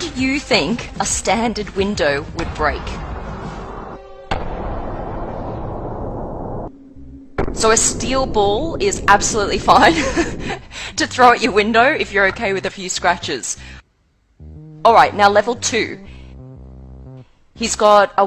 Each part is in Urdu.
Do you think a standard window would break? So a steel ball is absolutely fine to throw at your window if you're okay with a few scratches. Alright, now level 2. He's got a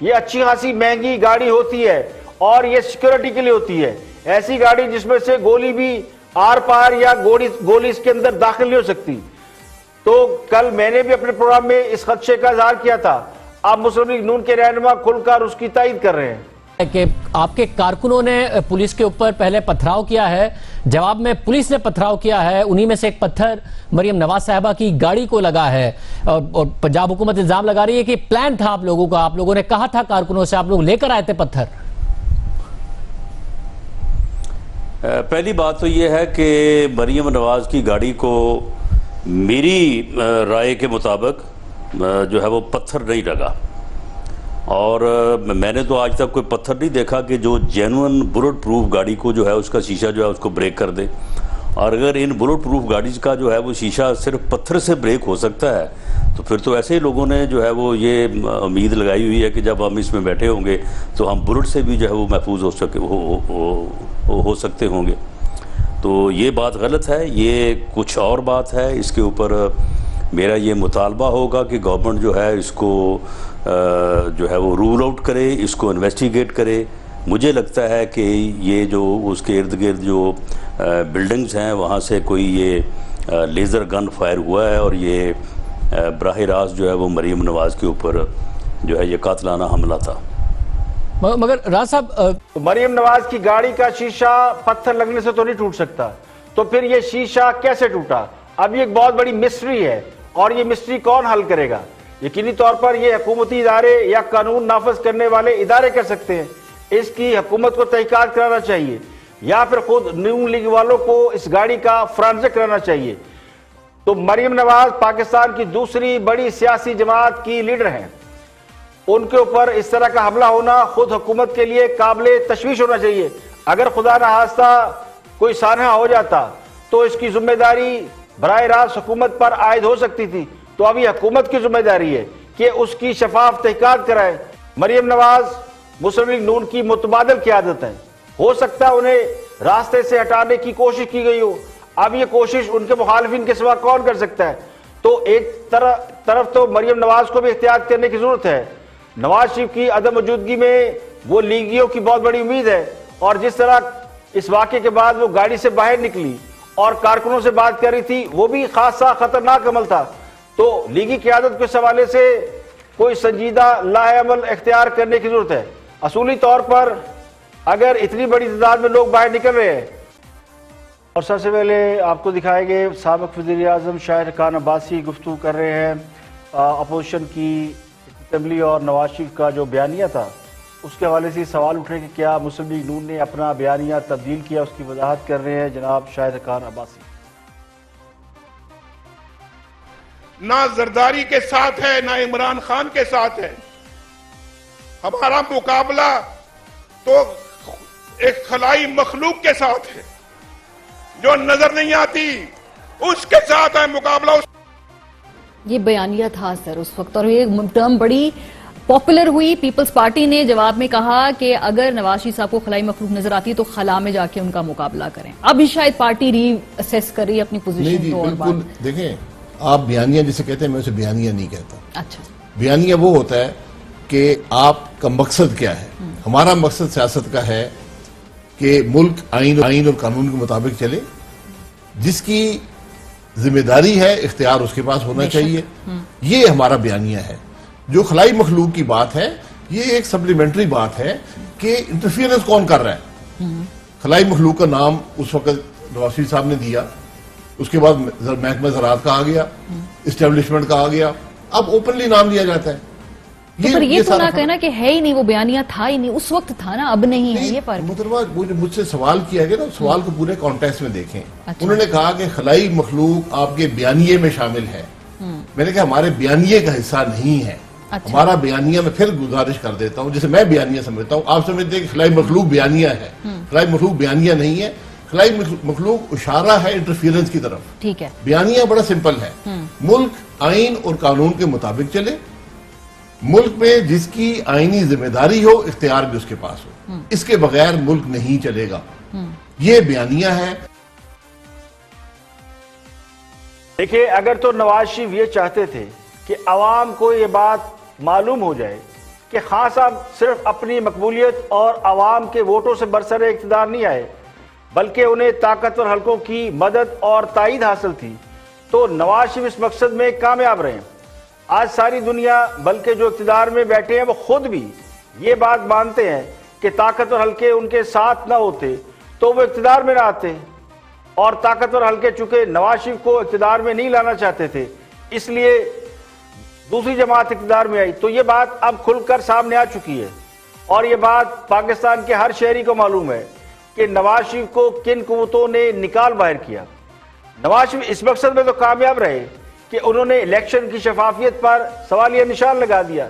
یہ اچھی خاصی مہنگی گاڑی ہوتی ہے اور یہ سیکیورٹی کے لیے ہوتی ہے. ایسی گاڑی جس میں سے گولی بھی آر پار یا گولی اس کے اندر داخل نہیں ہو سکتی. تو کل میں نے بھی اپنے پروگرام میں اس خدشے کا اظہار کیا تھا. اب مسلم لیگ نون کے رہنما کھل کر اس کی تائید کر رہے ہیں کہ آپ کے کارکنوں نے پولیس کے اوپر پہلے پتھراؤ کیا ہے, جواب میں پولیس نے پتھراؤ کیا ہے, انہی میں سے ایک پتھر مریم نواز صاحبہ کی گاڑی کو لگا ہے, اور پنجاب حکومت الزام لگا رہی ہے کہ پلان تھا آپ لوگوں کا, آپ لوگوں نے کہا تھا کارکنوں سے, آپ لوگ لے کر آئے تھے پتھر. پہلی بات تو یہ ہے کہ مریم نواز کی گاڑی کو میری رائے کے مطابق جو ہے وہ پتھر نہیں لگا, اور میں نے تو آج تک کوئی پتھر نہیں دیکھا کہ جو جینوئن بلٹ پروف گاڑی کو جو ہے اس کا شیشہ جو ہے اس کو بریک کر دے. اور اگر ان بلٹ پروف گاڑیز کا جو ہے وہ شیشہ صرف پتھر سے بریک ہو سکتا ہے تو پھر تو ایسے ہی لوگوں نے جو ہے وہ یہ امید لگائی ہوئی ہے کہ جب ہم اس میں بیٹھے ہوں گے تو ہم بلٹ سے بھی جو ہے وہ محفوظ ہو سکتے ہوں گے. تو یہ بات غلط ہے, یہ کچھ اور بات ہے. اس کے اوپر میرا یہ مطالبہ ہوگا کہ گورنمنٹ جو ہے اس کو جو ہے وہ رول آؤٹ کرے, اس کو انویسٹیگیٹ کرے. مجھے لگتا ہے کہ یہ جو اس کے ارد گرد جو بلڈنگز ہیں وہاں سے کوئی یہ لیزر گن فائر ہوا ہے اور یہ براہ راست جو ہے وہ مریم نواز کے اوپر جو ہے یہ قاتلانہ حملہ تھا. مگر راز صاحب, مریم نواز کی گاڑی کا شیشہ پتھر لگنے سے تو نہیں ٹوٹ سکتا, تو پھر یہ شیشہ کیسے ٹوٹا؟ اب یہ ایک بہت بڑی مسٹری ہے, اور یہ مسٹری کون حل کرے گا؟ یقینی طور پر یہ حکومتی ادارے یا قانون نافذ کرنے والے ادارے کر سکتے ہیں. اس کی حکومت کو تحقیقات کرانا چاہیے, یا پھر خود نون لیگ والوں کو اس گاڑی کا فرانزک کرانا چاہیے. تو مریم نواز پاکستان کی دوسری بڑی سیاسی جماعت کی لیڈر ہیں, ان کے اوپر اس طرح کا حملہ ہونا خود حکومت کے لیے قابل تشویش ہونا چاہیے. اگر خدا نخواستہ کوئی سانحہ ہو جاتا تو اس کی ذمہ داری براہ راست حکومت پر عائد ہو سکتی تھی. تو ابھی حکومت کی ذمہ داری ہے کہ اس کی شفاف تحقیقات کرائے. مریم نواز مسلم لیگ نون کی متبادل قیادت ہے, ہو سکتا ہے انہیں راستے سے ہٹانے کی کوشش کی گئی ہو. اب یہ کوشش ان کے مخالفین کے سوا کون کر سکتا ہے؟ تو ایک طرف تو مریم نواز کو بھی احتیاط کرنے کی ضرورت ہے. نواز شریف کی عدم موجودگی میں وہ لیگیوں کی بہت بڑی امید ہے, اور جس طرح اس واقعے کے بعد وہ گاڑی سے باہر نکلی اور کارکنوں سے بات کر رہی تھی, وہ بھی خاصا خطرناک عمل تھا. تو لیگی قیادت کے حوالے سے کوئی سنجیدہ لاہ عمل اختیار کرنے کی ضرورت ہے. اصولی طور پر اگر اتنی بڑی تعداد میں لوگ باہر نکل رہے ہیں, اور سب سے پہلے آپ کو دکھائیں گے سابق وزیر اعظم شاہد خان عباسی گفتگو کر رہے ہیں اپوزیشن کی اسمبلی اور نواز شریف کا جو بیانیہ تھا اس کے حوالے سے سوال اٹھ رہے کہ کیا مسلم لیگ نون نے اپنا بیانیہ تبدیل کیا, اس کی وضاحت کر رہے ہیں جناب شاہد خان عباسی. نہ زرداری کے ساتھ ہے نہ عمران خان کے ساتھ ہے. ہمارا مقابلہ تو ایک خلائی مخلوق کے ساتھ ہے جو نظر نہیں آتی, اس کے ساتھ ہے مقابلہ. یہ بیانیہ تھا سر اس وقت, اور یہ ٹرم بڑی پاپولر ہوئی. پیپلز پارٹی نے جواب میں کہا کہ اگر نواز شریف صاحب کو خلائی مخلوق نظر آتی ہے تو خلا میں جا کے ان کا مقابلہ کریں. ابھی شاید پارٹی ری اسیس کر رہی ہے اپنی پوزیشن کو. اور بالکل دیکھیں, آپ بیانیہ جسے کہتے ہیں, میں اسے بیانیہ نہیں کہتا. اچھا, بیانیہ وہ ہوتا ہے کہ آپ کا مقصد کیا ہے. ہمارا مقصد سیاست کا ہے کہ ملک آئین اور قانون کے مطابق چلے. جس کی ذمہ داری ہے اختیار اس کے پاس ہونا چاہیے. یہ ہمارا بیانیہ ہے. جو خلائی مخلوق کی بات ہے یہ ایک سپلیمنٹری بات ہے کہ انٹرفیئرنس کون کر رہا ہے. خلائی مخلوق کا نام اس وقت نواز شریف صاحب نے دیا, اس کے بعد محکمہ زراعت کا آ گیا, اسٹیبلشمنٹ کا آ گیا, اب اوپنلی نام لیا جاتا ہے. پر یہ تو نہ کہنا کہ ہے ہی نہیں, وہ بیانیہ تھا ہی نہیں, اس وقت تھا نا, اب نہیں ہے. یہ فرق محترمہ مجھ سے سوال کیا گیا نا, سوال کو پورے کانٹیکسٹ میں دیکھیں. انہوں نے کہا کہ خلائی مخلوق آپ کے بیانیے میں شامل ہے. میں نے کہا ہمارے بیانیے کا حصہ نہیں ہے. ہمارا بیانیہ میں پھر گزارش کر دیتا ہوں, جیسے میں بیانیہ سمجھتا ہوں آپ سمجھتے ہیں کہ خلائی مخلوق بیانیہ ہے. خلائی مخلوق بیانیہ نہیں ہے. خلائی مخلوق اشارہ ہے انٹرفیئرنس کی طرف. ٹھیک ہے. بیانیہ بڑا سمپل ہے, ملک آئین اور قانون کے مطابق چلے, ملک میں جس کی آئینی ذمہ داری ہو اختیار بھی اس کے پاس ہو, اس کے بغیر ملک نہیں چلے گا. یہ بیانیہ ہے. دیکھیں, اگر تو نواز شریف یہ چاہتے تھے کہ عوام کو یہ بات معلوم ہو جائے کہ خان صاحب صرف اپنی مقبولیت اور عوام کے ووٹوں سے برسر اقتدار نہیں آئے بلکہ انہیں طاقتور حلقوں کی مدد اور تائید حاصل تھی، تو نواز شریف اس مقصد میں کامیاب رہے۔ آج ساری دنیا بلکہ جو اقتدار میں بیٹھے ہیں وہ خود بھی یہ بات مانتے ہیں کہ طاقتور حلقے ان کے ساتھ نہ ہوتے تو وہ اقتدار میں نہ آتے، اور طاقتور حلقے چونکہ نواز شریف کو اقتدار میں نہیں لانا چاہتے تھے اس لیے دوسری جماعت اقتدار میں آئی۔ تو یہ بات اب کھل کر سامنے آ چکی ہے، اور یہ بات پاکستان کے ہر شہری کو معلوم ہے کہ نواز شریف کو کن قوتوں نے نکال باہر کیا۔ نواز شریف اس مقصد میں تو کامیاب رہے کہ انہوں نے الیکشن کی شفافیت پر سوالیہ نشان لگا دیا،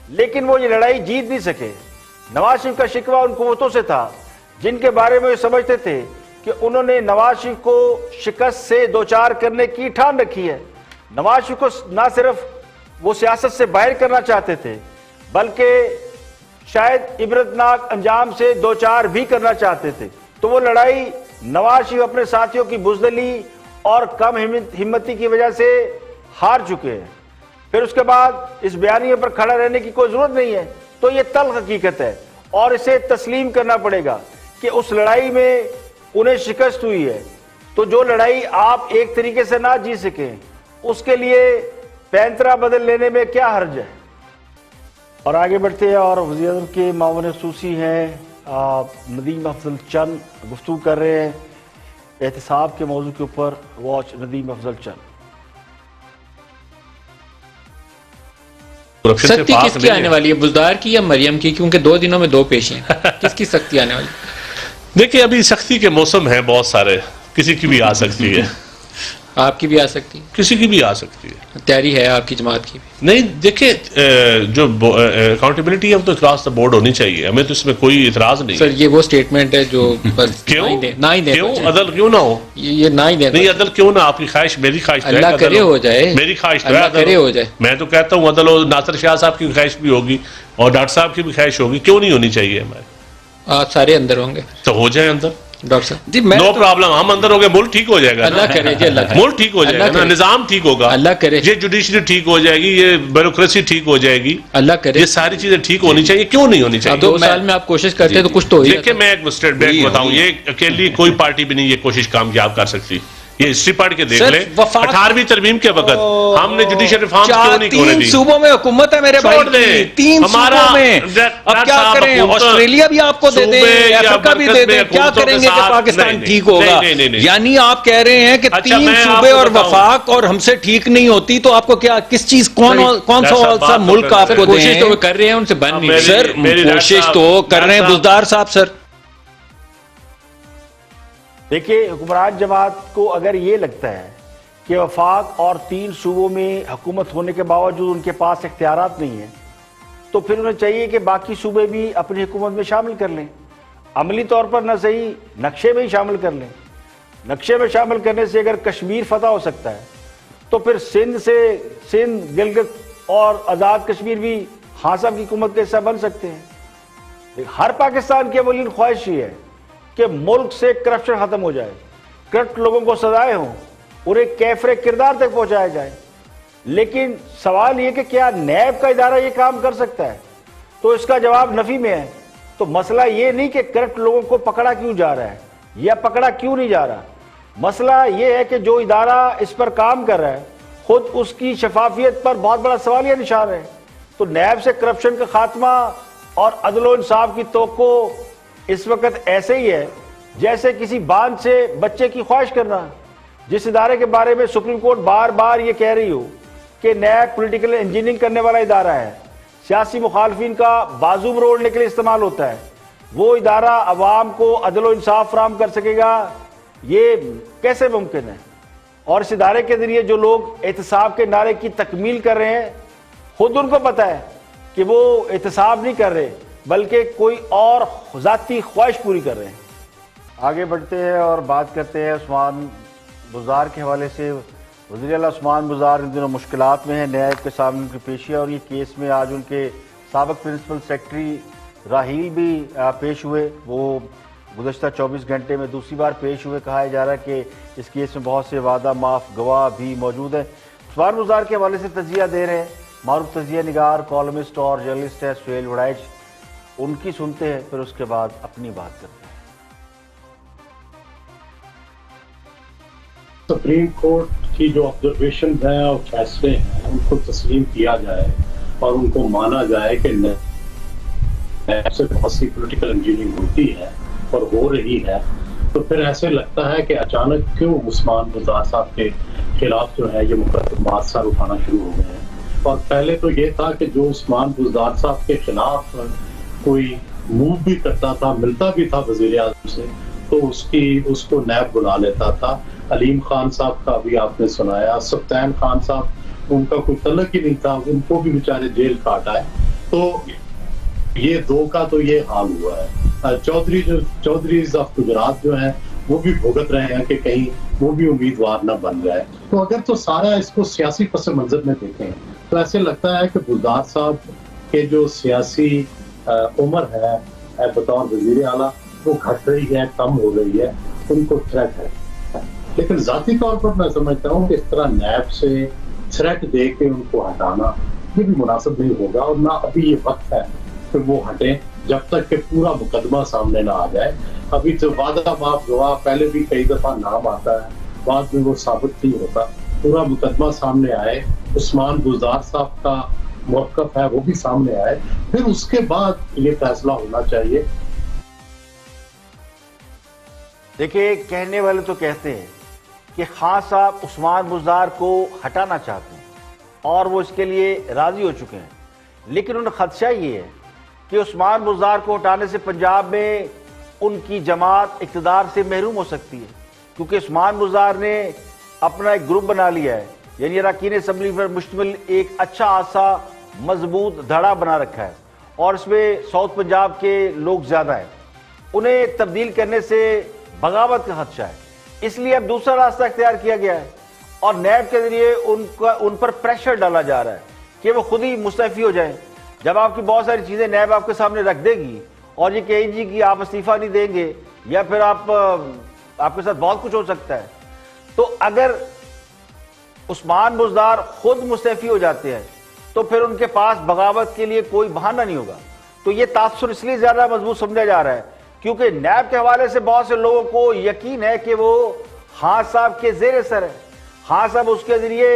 لیکن وہ یہ لڑائی جیت نہیں سکے۔ نواز شریف کا شکوہ ان قوتوں سے تھا جن کے بارے میں وہ سمجھتے تھے کہ انہوں نے نواز شریف کو شکست سے دوچار کرنے کی ٹھان رکھی ہے۔ نواز شریف کو نہ صرف وہ سیاست سے باہر کرنا چاہتے تھے بلکہ شاید عبرتناک انجام سے دوچار بھی کرنا چاہتے تھے، تو وہ لڑائی نواز شریف اپنے ساتھیوں کی بزدلی اور کم ہمتی کی وجہ سے ہار چکے ہیں۔ پھر اس کے بعد اس بیانیے پر کھڑا رہنے کی کوئی ضرورت نہیں ہے، تو یہ تلخ حقیقت ہے اور اسے تسلیم کرنا پڑے گا کہ اس لڑائی میں انہیں شکست ہوئی ہے۔ تو جو لڑائی آپ ایک طریقے سے نہ جی سکیں اس کے لیے پینترا بدل لینے میں کیا حرج ہے۔ اور آگے بڑھتے ہیں اور وزیر اعظم کے معاون خصوصی ہیں ندیم افضل چند گفتگو کر رہے ہیں احتساب کے موضوع کے اوپر۔ واچ ندیم افضل چند۔ سختی کس کی آنے والی ہے، بزدار کی یا مریم کی؟ کیونکہ 2 دنوں میں 2 پیشیاں، کس کی سختی آنے والی؟ دیکھیں ابھی سختی کے موسم ہیں بہت سارے، کسی کی بھی آ سکتی ہے، آپ کی بھی آ سکتی ہے، کسی کی بھی آ سکتی ہے، تیاری ہے آپ کی جماعت کی بھی؟ نہیں دیکھیں جو اکاؤنٹیبلٹی ہے وہ تو اکراس دا بورڈ ہونی چاہیے، ہمیں تو اس میں کوئی اعتراض نہیں۔ سر یہ وہ سٹیٹمنٹ ہے جو کیوں نہ ہی دیں، کیوں عدل کیوں نہ ہو؟ یہ نہ ہی دیں، نہیں عدل کیوں نہ؟ آپ کی خواہش، میری خواہش تو ہے اللہ کرے ہو جائے، میری خواہش تو ہے اللہ کرے ہو جائے۔ میں تو کہتا ہوں عدل ہو، ناصر شاہ صاحب کی خواہش بھی ہوگی اور ڈاکٹر صاحب کی بھی خواہش ہوگی، کیوں نہیں ہونی چاہیے ہمارے؟ آپ سارے اندر ہوں گے تو ہو جائے اندر، ڈاکٹر صاحب جی، نو پرابلم، ہم اندر ہو گئے، ملک ٹھیک ہو جائے گا، اللہ کرے جی، اللہ کرے، ملک ٹھیک ہو جائے گا، نظام ٹھیک ہوگا، اللہ کرے، یہ جوڈیشری ٹھیک ہو جائے گی، یہ بیوروکریسی ٹھیک ہو جائے گی، اللہ کرے، یہ ساری چیزیں ٹھیک ہونی چاہیے، کیوں نہیں ہونی چاہیے؟ 2 سال میں آپ کوشش کرتے ہیں تو کچھ تو ہو ہی دیکھیں میں ایک اسٹیٹ بینک بتاؤں، یہ اکیلی کوئی پارٹی بھی نہیں یہ کوشش کامیاب کر سکتی، یہ ہسٹری پڑھ کے دیکھ لیں، 18ویں ترمیم کے وقت ہم نے جوڈیشل ریفارمز کیوں نہیں ہونے دی؟ 3 صوبوں میں حکومت ہے میرے بھائی، 3 صوبوں میں، اب کیا کریں؟ آسٹریلیا بھی آپ کو دے دیں، افریقہ بھی دے دیں، کیا کریں گے کہ پاکستان ٹھیک ہوگا؟ یعنی آپ کہہ رہے ہیں کہ 3 صوبے اور وفاق اور ہم سے ٹھیک نہیں ہوتی، تو آپ کو کیا کس چیز کون سا ملک آپ کو دیں؟ کوشش تو کر رہے ہیں، ان سے بن نہیں رہی سر، کوشش تو کر رہے ہیں بزدار صاحب۔ سر دیکھیے حکمران جماعت کو اگر یہ لگتا ہے کہ وفاق اور 3 صوبوں میں حکومت ہونے کے باوجود ان کے پاس اختیارات نہیں ہیں تو پھر انہیں چاہیے کہ باقی صوبے بھی اپنی حکومت میں شامل کر لیں، عملی طور پر نہ صحیح نقشے میں ہی شامل کر لیں۔ نقشے میں شامل کرنے سے اگر کشمیر فتح ہو سکتا ہے تو پھر سندھ گلگت اور آزاد کشمیر بھی خان صاحب کی حکومت کا حصہ بن سکتے ہیں۔ ہر پاکستان کی اولین خواہش یہ ہے کہ ملک سے کرپشن ختم ہو جائے، کرپٹ لوگوں کو سزائیں ہوں، انہیں کیفر کردار تک پہنچایا جائے۔ لیکن سوال یہ کہ کیا نیب کا ادارہ یہ کام کر سکتا ہے؟ تو اس کا جواب نفی میں ہے۔ تو مسئلہ یہ نہیں کہ کرپٹ لوگوں کو پکڑا کیوں جا رہا ہے یا پکڑا کیوں نہیں جا رہا، مسئلہ یہ ہے کہ جو ادارہ اس پر کام کر رہا ہے خود اس کی شفافیت پر بہت بڑا سوالیہ نشان ہے۔ تو نیب سے کرپشن کا خاتمہ اور عدل و انصاف کی توقع اس وقت ایسے ہی ہے جیسے کسی باندھ سے بچے کی خواہش کرنا، جس ادارے کے بارے میں سپریم کورٹ بار بار یہ کہہ رہی ہو کہ نیب پولیٹیکل انجینئرنگ کرنے والا ادارہ ہے، سیاسی مخالفین کا بازو مروڑنے کے لیے استعمال ہوتا ہے، وہ ادارہ عوام کو عدل و انصاف فراہم کر سکے گا؟ یہ کیسے ممکن ہے؟ اور اس ادارے کے ذریعے جو لوگ احتساب کے نعرے کی تکمیل کر رہے ہیں خود ان کو پتہ ہے کہ وہ احتساب نہیں کر رہے بلکہ کوئی اور ذاتی خواہش پوری کر رہے ہیں۔ آگے بڑھتے ہیں اور بات کرتے ہیں عثمان بزدار کے حوالے سے۔ وزیر اعلیٰ عثمان بزدار ان دنوں مشکلات میں ہیں، نیب کے سامنے ان کی پیشی ہے اور یہ کیس میں آج ان کے سابق پرنسپل سیکرٹری راہیل بھی پیش ہوئے۔ وہ گزشتہ 24 گھنٹے میں دوسری بار پیش ہوئے۔ کہا جا رہا ہے کہ اس کیس میں بہت سے وعدہ معاف گواہ بھی موجود ہیں۔ عثمان بزدار کے حوالے سے تجزیہ دے رہے ہیں معروف تجزیہ نگار، کالمسٹ اور جرنلسٹ ہے سہیل وڑائچ. ان کی سنتے ہیں، پھر اس کے بعد اپنی بات کرتے ہیں. سپریم کورٹ کی جو آبزرویشن ہیں اور فیصلے ہیں ان کو تسلیم کیا جائے اور ان کو مانا جائے کہ سے بہت سی پولیٹیکل انجینئرنگ ہوتی ہے اور ہو رہی ہے، تو پھر ایسے لگتا ہے کہ اچانک کیوں عثمان بزدار صاحب کے خلاف جو ہے یہ مقدمات سر اٹھانا شروع ہو گئے ہیں. اور پہلے تو یہ تھا کہ جو عثمان بزدار صاحب کے خلاف کوئی موو بھی کرتا تھا، ملتا بھی تھا وزیر اعظم سے، تو اس کو نیب بلا لیتا تھا. علیم خان صاحب کا بھی آپ نے سنایا، سبطین خان صاحب ان کا کوئی تعلق ہی نہیں تھا، ان کو بھی بیچارے جیل کاٹا ہے. تو یہ دو کا تو یہ حال ہوا ہے. چودھریز آف گجرات جو ہیں وہ بھی بھگت رہے ہیں کہ کہیں وہ بھی امیدوار نہ بن جائے. تو اگر تو سارا اس کو سیاسی پس منظر میں دیکھیں تو ایسے لگتا ہے کہ بزدار صاحب کے جو سیاسی عمر ہے بطور وزیر اعلیٰ وہ گھٹ رہی ہے، کم ہو رہی ہے، ان کو تھریٹ ہے. لیکن ذاتی طور پر میں سمجھتا ہوں کہ اس طرح نیب سے تھریٹ دے کے ان کو ہٹانا یہ بھی مناسب نہیں ہوگا، اور نہ ابھی یہ وقت ہے کہ وہ ہٹیں جب تک کہ پورا مقدمہ سامنے نہ آ جائے. ابھی تو وعدہ معاف گواہ پہلے بھی کئی دفعہ نام آتا ہے، بعد میں وہ ثابت نہیں ہوتا. پورا مقدمہ سامنے آئے، عثمان بزدار صاحب کا موقف ہے وہ بھی سامنے آئے، پھر اس کے بعد یہ فیصلہ ہونا چاہیے. دیکھیں، کہنے والے تو کہتے ہیں کہ خان صاحب عثمان بزدار کو ہٹانا چاہتے ہیں اور وہ اس کے لیے راضی ہو چکے ہیں، لیکن ان کا خدشہ یہ ہے کہ عثمان بزدار کو ہٹانے سے پنجاب میں ان کی جماعت اقتدار سے محروم ہو سکتی ہے، کیونکہ عثمان بزدار نے اپنا ایک گروپ بنا لیا ہے، یعنی اراکین اسمبلی پر مشتمل ایک اچھا خاصا مضبوط دھڑا بنا رکھا ہے، اور اس میں ساؤتھ پنجاب کے لوگ زیادہ ہیں. انہیں تبدیل کرنے سے بغاوت کا خدشہ ہے، اس لیے اب دوسرا راستہ اختیار کیا گیا ہے اور نیب کے ذریعے ان پر پریشر ڈالا جا رہا ہے کہ وہ خود ہی مستعفی ہو جائیں. جب آپ کی بہت ساری چیزیں نیب آپ کے سامنے رکھ دے گی اور یہ کہیں جی کہ آپ استعفیٰ نہیں دیں گے یا پھر آپ کے ساتھ بہت کچھ ہو سکتا ہے، تو اگر عثمان بزدار خود مستعفی ہو جاتے ہیں تو پھر ان کے پاس بغاوت کے لیے کوئی بہانہ نہیں ہوگا. تو یہ تاثر اس لیے زیادہ مضبوط سمجھا جا رہا ہے کیونکہ نیب کے حوالے سے بہت سے لوگوں کو یقین ہے کہ وہ خان صاحب کے زیر سر ہے. خان صاحب اس کے ذریعے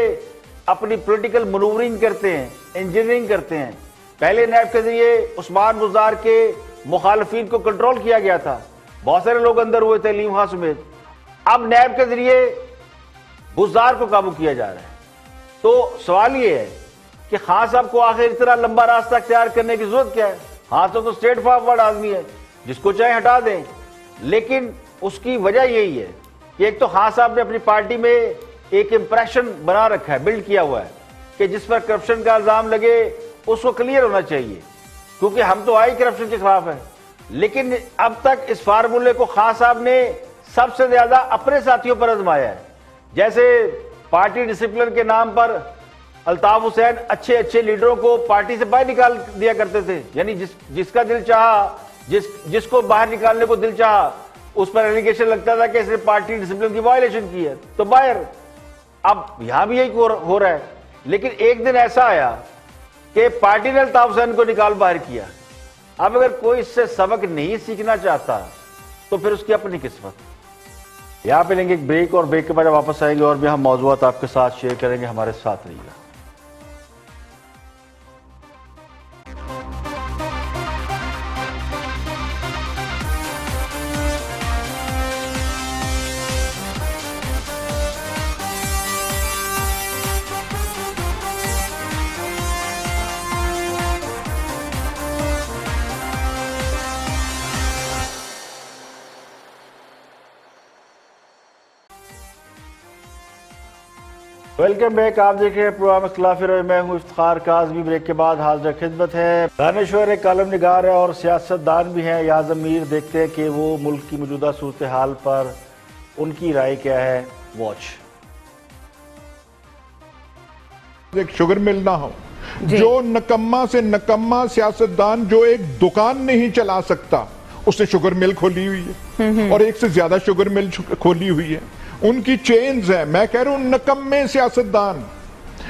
اپنی پولیٹیکل منورنگ کرتے ہیں، انجینئرنگ کرتے ہیں. پہلے نیب کے ذریعے عثمان بزدار کے مخالفین کو کنٹرول کیا گیا تھا، بہت سارے لوگ اندر ہوئے تھے، علیم خان سمیت. اب نیب کے ذریعے بزدار کو قابو کیا جا رہا ہے. تو سوال یہ ہے کہ خان صاحب کو آخر اتنا لمبا راستہ اختیار کرنے کی ضرورت کیا ہے؟ خان صاحب تو اسٹریٹ فارورڈ آدمی ہے، جس کو چاہے ہٹا دیں. لیکن اس کی وجہ یہی ہے کہ ایک تو خان صاحب نے اپنی پارٹی میں ایک امپریشن بنا رکھا ہے، بلڈ کیا ہوا ہے کہ جس پر کرپشن کا الزام لگے اس کو کلیئر ہونا چاہیے، کیونکہ ہم تو آئی کرپشن کے خلاف ہیں. لیکن اب تک اس فارمولے کو خان صاحب نے سب سے زیادہ اپنے ساتھیوں پر آزمایا ہے. جیسے پارٹی ڈسپلن کے نام پر الطاف حسین اچھے لیڈروں کو پارٹی سے باہر نکال دیا کرتے تھے، یعنی جس کا دل چاہا، جس کو باہر نکالنے کو دل چاہا اس پر ایلیگیشن لگتا تھا کہ اس نے پارٹی ڈسپلن کی وائلیشن کی ہے تو باہر. اب یہاں بھی یہی ہو رہا ہے. لیکن ایک دن ایسا آیا کہ پارٹی نے الطاف حسین کو نکال باہر کیا. اب اگر کوئی اس سے سبق نہیں سیکھنا چاہتا تو پھر اس کی اپنی قسمت. یہاں پہ لیں گے ایک بریک اور بریک کے بعد واپس آئیں گے اور بھی ہم موضوعات آپ کے ساتھ شیئر کریں گے. ہمارے ساتھ رہیے گا. Welcome back. آپ دیکھ رہے ہیں پروگرام اختلاف رائے، میں ہوں افتخار کاظمی. بریک کے بعد حاضر خدمت ہے. دانشور ایک کالم نگار ہے اور سیاست دان بھی ہیں، اعظم میر. دیکھتے ہیں کہ وہ ملک کی موجودہ صورتحال پر ان کی رائے کیا ہے. واچ. ایک شوگر مل نہ ہو جو نکما سے نکما سیاستدان جو ایک دکان نہیں چلا سکتا اس نے شوگر مل کھولی ہوئی ہے اور ایک سے زیادہ شوگر مل کھولی ہوئی ہے. ان کی چینز ہیں. میں کہہ رہا ہوں نکمے سیاستدان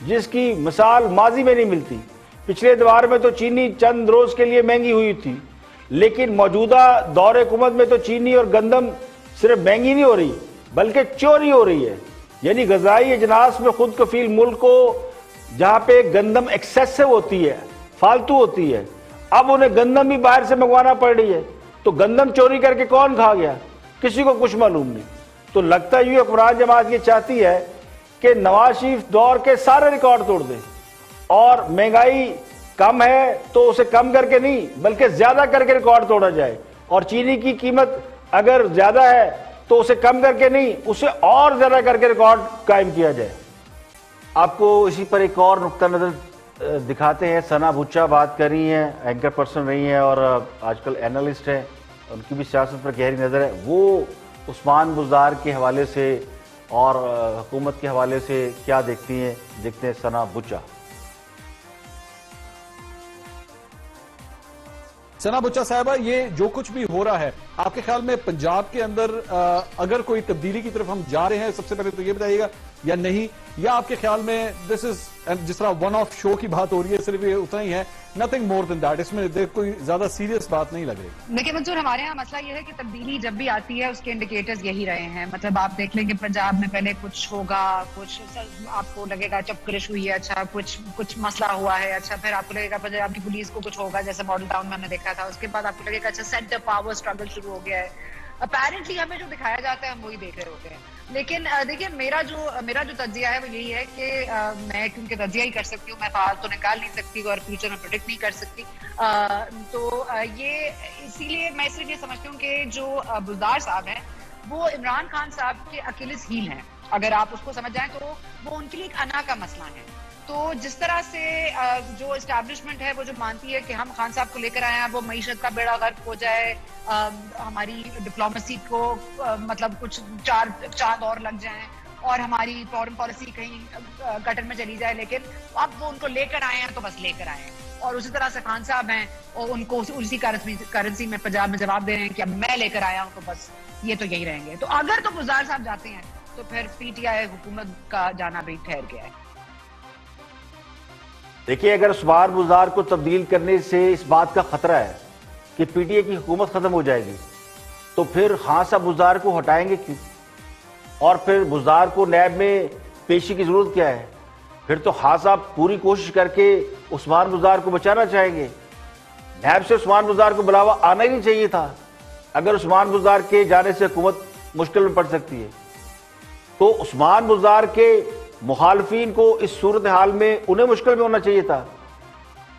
جس کی مثال ماضی میں نہیں ملتی. پچھلے ادوار میں تو چینی چند روز کے لیے مہنگی ہوئی تھی، لیکن موجودہ دور حکومت میں تو چینی اور گندم صرف مہنگی نہیں ہو رہی بلکہ چوری ہو رہی ہے. یعنی غذائی اجناس میں خود کفیل ملک کو جہاں پہ گندم ایکسیسو ہوتی ہے، فالتو ہوتی ہے، اب انہیں گندم بھی باہر سے منگوانا پڑ رہی ہے. تو گندم چوری کر کے کون کھا گیا؟ کسی کو کچھ معلوم نہیں. تو لگتا ہے حکمران جماعت یہ چاہتی ہے کہ نواز شریف دور کے سارے ریکارڈ توڑ دے، اور مہنگائی کم ہے تو اسے کم کر کے نہیں بلکہ زیادہ کر کے ریکارڈ توڑا جائے، اور چینی کی قیمت اگر زیادہ ہے تو اسے کم کر کے نہیں، اسے اور زیادہ کر کے ریکارڈ قائم کیا جائے. آپ کو اسی پر ایک اور نقطہ نظر دکھاتے ہیں. ثنا بچا بات کر رہی ہیں، اینکر پرسن رہی ہیں اور آج کل اینالسٹ ہیں، ان کی بھی سیاست پر گہری نظر ہے. وہ عثمان بزدار کے حوالے سے اور حکومت کے حوالے سے کیا دیکھتی ہیں؟ دیکھتے ہیں ثنا بچا. ثنا بچا صاحبہ، یہ جو کچھ بھی ہو رہا ہے آپ کے خیال میں پنجاب کے اندر اگر کوئی تبدیلی کی طرف ہم جا رہے ہیں، سب سے پہلے تو یہ بتائیے گا یا نہیں، یا آپ کے خیال میں دس از جس طرح ون آف شو کی بات ہو رہی ہے صرف یہ اتنا ہی ہے، نتھنگ مور دین دیٹ، اس میں کوئی زیادہ سیریس بات نہیں لگ رہی؟ دیکھیں منظور، ہمارے ہاں مسئلہ یہ ہے کہ تبدیلی جب بھی آتی ہے اس کے انڈیکیٹرز یہی رہے ہیں. مطلب آپ دیکھ لیں کہ پنجاب میں پہلے کچھ ہوگا، کچھ آپ کو لگے گا چپکرش ہوئی ہے، اچھا کچھ مسئلہ ہوا ہے، اچھا پھر آپ کو لگے گا پنجاب کی پولیس کو کچھ ہوگا جیسے ماڈل ٹاؤن میں ہم نے دیکھا تھا. اس کے بعد آپ کو لگے گا اچھا سینٹر پاور اسٹرگل شروع ہو گیا ہے. اپیرنٹلی ہمیں جو دکھایا جاتا ہے ہم وہی دیکھ رہے ہوتے ہیں. لیکن دیکھیے میرا جو تجزیہ ہے وہ یہی ہے کہ میں کیونکہ تجزیہ ہی کر سکتی ہوں، میں فعال تو نکال نہیں سکتی اور فیوچر میں پریڈکٹ نہیں کر سکتی. تو یہ اسی لیے میں صرف یہ سمجھتی ہوں کہ جو بزدار صاحب ہیں وہ عمران خان صاحب کے اکیلس ہیل ہیں. اگر آپ اس کو سمجھ جائیں تو وہ ان کے لیے ایک انا کا مسئلہ ہے. تو جس طرح سے جو اسٹیبلشمنٹ ہے وہ جو مانتی ہے کہ ہم خان صاحب کو لے کر آئے ہیں وہ معیشت کا بیڑا غرق ہو جائے، ہماری ڈپلومیسی کو مطلب کچھ چاند اور لگ جائیں اور ہماری فورن پالیسی کہیں گٹر میں چلی جائے، لیکن اب وہ ان کو لے کر آئے ہیں تو بس لے کر آئے ہیں. اور اسی طرح سے خان صاحب ہیں اور ان کو اسی کرنسی میں پنجاب میں جواب دے رہے ہیں کہ اب میں لے کر آیا ہوں تو بس یہ تو یہی رہیں گے. تو اگر تو بزدار صاحب جاتے ہیں تو پھر پی ٹی آئی حکومت کا جانا بھی ٹھہر گیا ہے. دیکھیے اگر عثمان بزدار کو تبدیل کرنے سے اس بات کا خطرہ ہے کہ پی ٹی اے کی حکومت ختم ہو جائے گی تو پھر خان صاحب بزدار کو ہٹائیں گے کیوں؟ اور پھر بزدار کو نیب میں پیشی کی ضرورت کیا ہے؟ پھر تو خان صاحب پوری کوشش کر کے عثمان بزدار کو بچانا چاہیں گے. نیب سے عثمان بزدار کو بلاوا آنا ہی نہیں چاہیے تھا اگر عثمان بزدار کے جانے سے حکومت مشکل میں پڑ سکتی ہے. تو عثمان بزدار کے مخالفین کو اس صورتحال میں انہیں مشکل میں ہونا چاہیے تھا.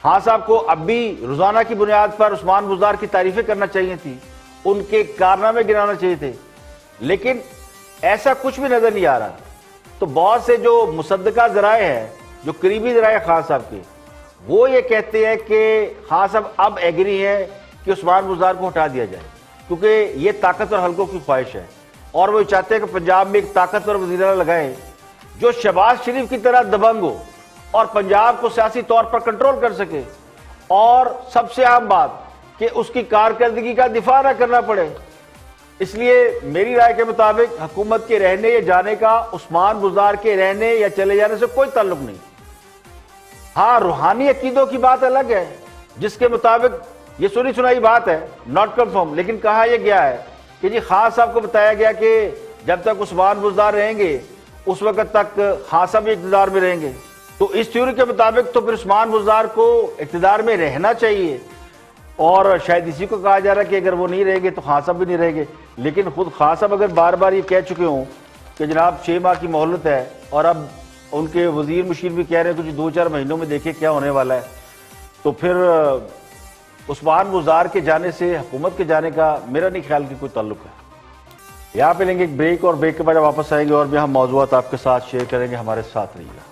خان صاحب کو اب بھی روزانہ کی بنیاد پر عثمان بزدار کی تعریفیں کرنا چاہیے تھی، ان کے کارنامے گنانا چاہیے تھے، لیکن ایسا کچھ بھی نظر نہیں آ رہا. تو بہت سے جو مصدقہ ذرائع ہیں، جو قریبی ذرائع خان صاحب کے، وہ یہ کہتے ہیں کہ خان صاحب اب ایگری ہیں کہ عثمان بزدار کو ہٹا دیا جائے، کیونکہ یہ طاقتور حلقوں کی خواہش ہے اور وہ چاہتے ہیں کہ پنجاب میں ایک طاقتور وزیر اعلیٰ لگائیں جو شہباز شریف کی طرح دبنگ ہو اور پنجاب کو سیاسی طور پر کنٹرول کر سکے، اور سب سے اہم بات کہ اس کی کارکردگی کا دفاع نہ کرنا پڑے. اس لیے میری رائے کے مطابق حکومت کے رہنے یا جانے کا عثمان بزدار کے رہنے یا چلے جانے سے کوئی تعلق نہیں. ہاں روحانی عقیدوں کی بات الگ ہے جس کے مطابق یہ سنی سنائی بات ہے، ناٹ کنفرم، لیکن کہا یہ گیا ہے کہ جی خان صاحب کو بتایا گیا کہ جب تک عثمان بزدار رہیں گے اس وقت تک خان صاحب بھی اقتدار میں رہیں گے. تو اس تھیوری کے مطابق تو پھر عثمان بزدار کو اقتدار میں رہنا چاہیے، اور شاید اسی کو کہا جا رہا ہے کہ اگر وہ نہیں رہیں گے تو خان صاحب بھی نہیں رہیں گے. لیکن خود خان صاحب اگر بار بار یہ کہہ چکے ہوں کہ جناب 6 ماہ کی مہلت ہے، اور اب ان کے وزیر مشیر بھی کہہ رہے ہیں کچھ 2-4 مہینوں میں دیکھیں کیا ہونے والا ہے، تو پھر عثمان بزدار کے جانے سے حکومت کے جانے کا میرا نہیں خیال کہ کوئی تعلق ہے. یہاں پہ لیں گے ایک بریک، اور بریک کے بعد واپس آئیں گے اور بھی ہم موضوعات آپ کے ساتھ شیئر کریں گے. ہمارے ساتھ رہیے گا.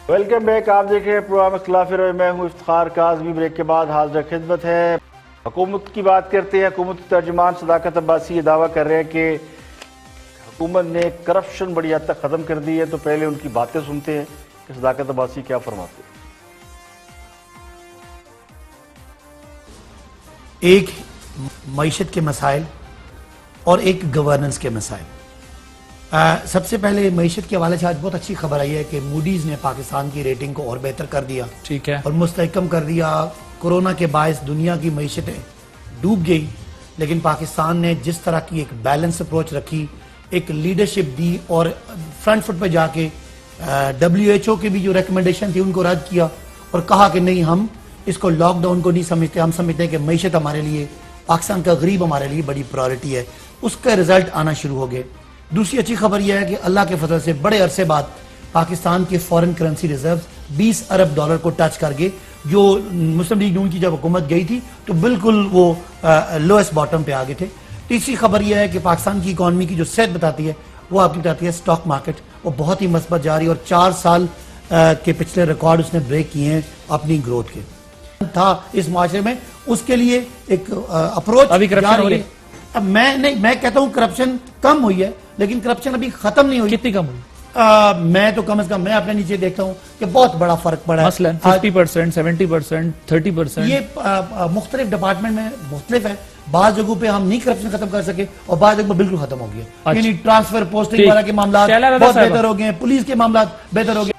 Welcome back. آپ دیکھ رہے ہیں پروگرام اختلاف رائے. میں ہوں افتخار کاظمی. بریک کے بعد حاضر خدمت ہے. حکومت کی بات کرتے ہیں. حکومت کی ترجمان صداقت عباسی یہ دعویٰ کر رہے ہیں کہ حکومت نے کرپشن بڑی حد تک ختم کر دی ہے. تو پہلے ان کی باتیں سنتے ہیں کہ صداقت عباسی کیا فرماتے ہیں. ایک معیشت کے مسائل اور ایک گورننس کے مسائل. سب سے پہلے معیشت کے حوالے سے آج بہت اچھی خبر آئی ہے کہ موڈیز نے پاکستان کی ریٹنگ کو اور بہتر کر دیا. ٹھیک ہے. اور مستحکم کر دیا. کورونا کے باعث دنیا کی معیشتیں ڈوب گئی، لیکن پاکستان نے جس طرح کی ایک بیلنس اپروچ رکھی، ایک لیڈرشپ دی اور فرنٹ فٹ پہ جا کے WHO کی بھی جو ریکمنڈیشن تھی ان کو رد کیا اور کہا کہ نہیں، ہم اس کو لاک ڈاؤن کو نہیں سمجھتے، ہم سمجھتے ہیں کہ معیشت ہمارے لیے، پاکستان کا غریب ہمارے لیے بڑی پرائورٹی ہے. اس کا رزلٹ آنا شروع ہو گئے. دوسری اچھی خبر یہ ہے کہ اللہ کے فضل سے بڑے عرصے بعد پاکستان کے فورن کرنسی ریزرو $20 ارب کو ٹچ کر گئے، جو مسلم لیگ نون کی جب حکومت گئی تھی تو بالکل وہ لوئسٹ باٹم پہ آگے تھے. تیسری خبر یہ ہے کہ پاکستان کی اکانومی کی جو صحت بتاتی ہے وہ آپ کی بتاتی ہے سٹاک مارکیٹ وہ بہت ہی مثبت جا رہی ہے، اور 4 سال کے پچھلے ریکارڈ اس نے بریک کیے ہیں اپنی گروتھ کے. تھا اس معاشرے میں اس کے لیے ایک اپروچ ابھی کرپشن ہو رہی ہے. اب میں کہتا ہوں کرپشن کم ہوئی ہے، لیکن کرپشن ابھی ختم نہیں ہوئی. کتنی کم ہوئی؟ میں تو کم از کم میں اپنے نیچے دیکھتا ہوں کہ بہت بڑا فرق پڑا ہے. مثلا 50%، 70%، 30%. یہ مختلف ڈپارٹمنٹ میں مختلف ہے. بعض جگہوں پہ ہم نہیں کرپشن ختم کر سکے اور بعض جگہوں پہ بالکل ختم ہو گیا. یعنی ٹرانسفر پوسٹنگ والا کے معاملات بہت بہتر ہو گئے ہیں، پولیس کے معاملات بہتر ہو گئے.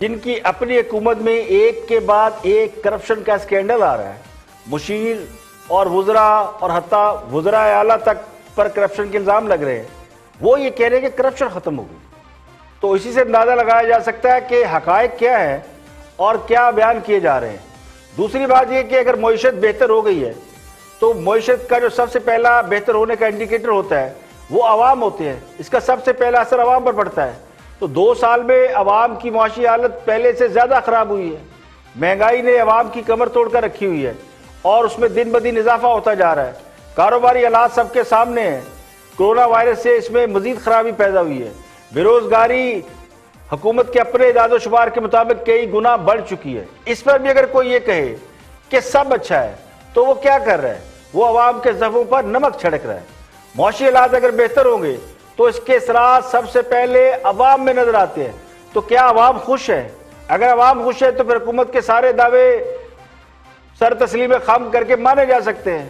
جن کی اپنی حکومت میں ایک کے بعد ایک کرپشن کا اسکینڈل آ رہا ہے، مشیر اور وزراء اور حتیٰ وزراء اعلیٰ تک پر کرپشن کے الزام لگ رہے ہیں، وہ یہ کہہ رہے ہیں کہ کرپشن ختم ہو گئی. تو اسی سے اندازہ لگایا جا سکتا ہے کہ حقائق کیا ہے اور کیا بیان کیے جا رہے ہیں. دوسری بات یہ کہ اگر معیشت بہتر ہو گئی ہے تو معیشت کا جو سب سے پہلا بہتر ہونے کا انڈیکیٹر ہوتا ہے وہ عوام ہوتے ہیں. اس کا سب سے پہلا اثر عوام پر پڑتا ہے. تو 2 سال میں عوام کی معاشی حالت پہلے سے زیادہ خراب ہوئی ہے. مہنگائی نے عوام کی کمر توڑ کر رکھی ہوئی ہے اور اس میں دن بدن اضافہ ہوتا جا رہا ہے. کاروباری حالات سب کے سامنے ہیں. کورونا وائرس سے اس میں مزید خرابی پیدا ہوئی ہے. بے روزگاری حکومت کے اپنے اعداد و شمار کے مطابق کئی گنا بڑھ چکی ہے. اس پر بھی اگر کوئی یہ کہے کہ سب اچھا ہے تو وہ کیا کر رہا ہے؟ وہ عوام کے زخموں پر نمک چھڑک رہا ہے. معاشی حالات اگر بہتر ہوں گے تو اس کے اثرات سب سے پہلے عوام میں نظر آتے ہیں. تو کیا عوام خوش ہے؟ اگر عوام خوش ہے تو پھر حکومت کے سارے دعوے سر تسلیم خم کر کے مانے جا سکتے ہیں.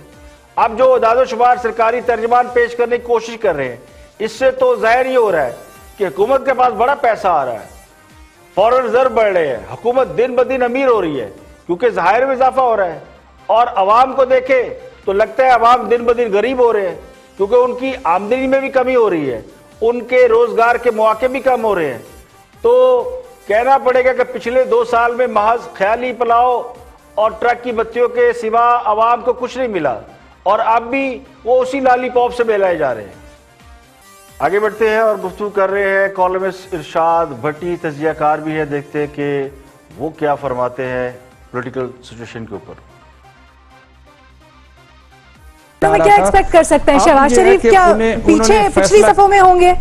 اب جو اعداد و شمار سرکاری ترجمان پیش کرنے کی کوشش کر رہے ہیں، اس سے تو ظاہر یہ ہو رہا ہے کہ حکومت کے پاس بڑا پیسہ آ رہا ہے، فورن ریزرو بڑھ رہے ہیں، حکومت دن بدن امیر ہو رہی ہے کیونکہ ذخائر میں اضافہ ہو رہا ہے. اور عوام کو دیکھے تو لگتا ہے عوام دن بدن غریب ہو رہے ہیں کیونکہ ان کی آمدنی میں بھی کمی ہو رہی ہے، ان کے روزگار کے مواقع بھی کم ہو رہے ہیں. تو کہنا پڑے گا کہ پچھلے 2 سال میں محض خیالی پلاؤ اور ٹرک کی بتیوں کے سوا عوام کو کچھ نہیں ملا، اور اب بھی وہ اسی لالی پاپ سے بہلائے جا رہے ہیں. آگے بڑھتے ہیں اور گفتگو کر رہے ہیں کالمسٹ ارشاد بھٹی، تجزیہ کار بھی ہے. دیکھتے ہیں کہ وہ کیا فرماتے ہیں پولیٹیکل سچویشن کے اوپر. میں کیا ایکسپیکٹ کر سکتے ہیں؟ شہباز شریف کیا پیچھے پچھلی صفوں میں ہوں گے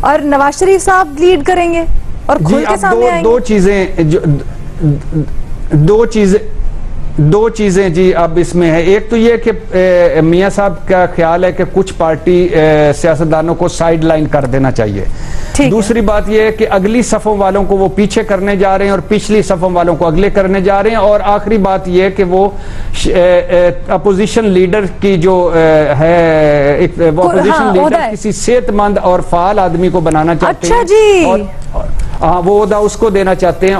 اور نواز شریف صاحب لیڈ کریں گے اور کھل کے سامنے آئیں گے؟ دو چیزیں جی اب اس میں ہے. ایک تو یہ کہ میاں صاحب کا خیال ہے کہ کچھ پارٹی سیاستدانوں کو سائیڈ لائن کر دینا چاہیے. دوسری بات یہ ہے کہ اگلی صفوں والوں کو وہ پیچھے کرنے جا رہے ہیں اور پچھلی صفوں والوں کو اگلے کرنے جا رہے ہیں. اور آخری بات یہ ہے کہ وہ اپوزیشن لیڈر کی جو ہے وہ اپوزیشن لیڈر کسی صحت مند اور فعال آدمی کو بنانا چاہتے ہیں اور وہ عہدہ اس کو دینا چاہتے ہیں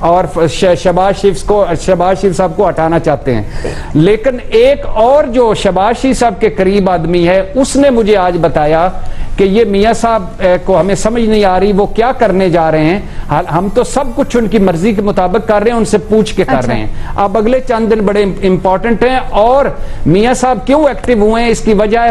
اور شہباز شریف صاحب کو ہٹانا چاہتے ہیں. لیکن ایک اور جو شہباز شریف صاحب کے قریب آدمی ہے اس نے مجھے آج بتایا کہ یہ میاں صاحب کو ہمیں سمجھ نہیں آ رہی وہ کیا کرنے جا رہے ہیں. ہم تو سب کچھ ان کی مرضی کے مطابق کر رہے ہیں، ان سے پوچھ کے کر رہے ہیں. اب اگلے چند دن بڑے امپورٹنٹ ہیں. اور میاں صاحب کیوں ایکٹیو ہوئے ہیں؟ اس کی وجہ ہے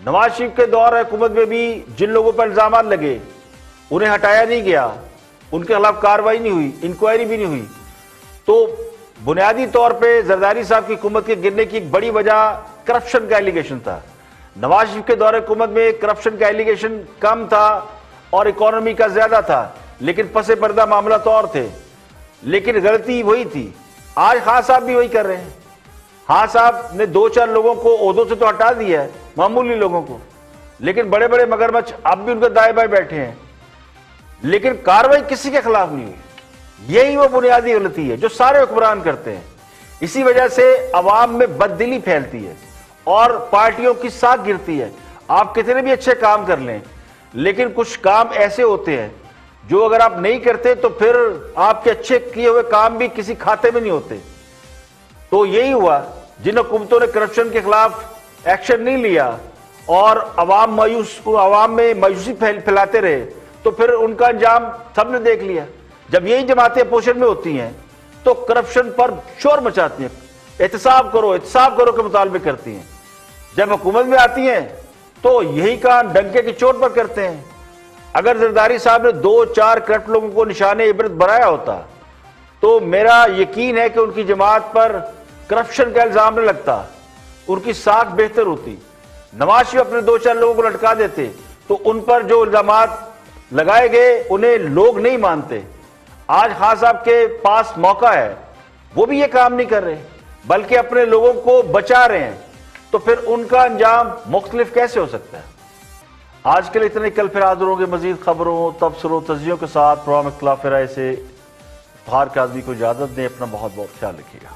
نواز شریف کے دور حکومت میں بھی جن لوگوں پر الزامات لگے انہیں ہٹایا نہیں گیا, ان کے خلاف کارروائی نہیں ہوئی, انکوائری بھی نہیں ہوئی. تو بنیادی طور پہ زرداری صاحب کی حکومت کے گرنے کی ایک بڑی وجہ کرپشن کا ایلیگیشن تھا. نواز شریف کے دور حکومت میں کرپشن کا ایلیگیشن کم تھا اور اکانومی کا زیادہ تھا, لیکن پس پردہ معاملات اور تھے. لیکن غلطی وہی تھی. آج خان صاحب بھی وہی کر رہے ہیں. خان صاحب نے 2-4 لوگوں کو عہدوں سے تو ہٹا دیا ہے, معمولی لوگوں کو, لیکن بڑے بڑے مگرمچھ اب بھی ان کے دائیں بائیں بیٹھے ہیں, لیکن کارروائی کسی کے خلاف نہیں ہوئی. یہی وہ بنیادی غلطی ہے جو سارے حکمران کرتے ہیں. اسی وجہ سے عوام میں بددلی پھیلتی ہے اور پارٹیوں کی ساکھ گرتی ہے. آپ کتنے بھی اچھے کام کر لیں, لیکن کچھ کام ایسے ہوتے ہیں جو اگر آپ نہیں کرتے تو پھر آپ کے اچھے کیے ہوئے کام بھی کسی کھاتے میں نہیں ہوتے. تو یہی ہوا, جن حکومتوں نے کرپشن کے خلاف ایکشن نہیں لیا اور عوام میں مایوسی پھیلاتے رہے, تو پھر ان کا انجام سب نے دیکھ لیا. جب یہی جماعتیں اپوزیشن میں ہوتی ہیں تو کرپشن پر شور مچاتی ہیں, احتساب کرو کے مطالبے کرتی ہیں. جب حکومت میں آتی ہیں تو یہی کام ڈنکے کی چوٹ پر کرتے ہیں. اگر زرداری صاحب نے 2-4 کرپٹ لوگوں کو نشان عبرت بنایا ہوتا تو میرا یقین ہے کہ ان کی جماعت پر کرپشن کا الزام نہ لگتا, ان کی ساکھ بہتر ہوتی. نواز شریف اپنے 2-4 لوگوں کو لٹکا دیتے تو ان پر جو الزامات لگائے گئے انہیں لوگ نہیں مانتے. آج خان صاحب کے پاس موقع ہے, وہ بھی یہ کام نہیں کر رہے بلکہ اپنے لوگوں کو بچا رہے ہیں, تو پھر ان کا انجام مختلف کیسے ہو سکتا ہے؟ آج کے لیے اتنے, کل پھر حاضر ہوں گے مزید خبروں, تبصروں, تجزیوں کے ساتھ. پروگرام اختلاف رائے سے افتخار کاظمی کو اجازت دیں. اپنا بہت بہت خیال رکھیے گا.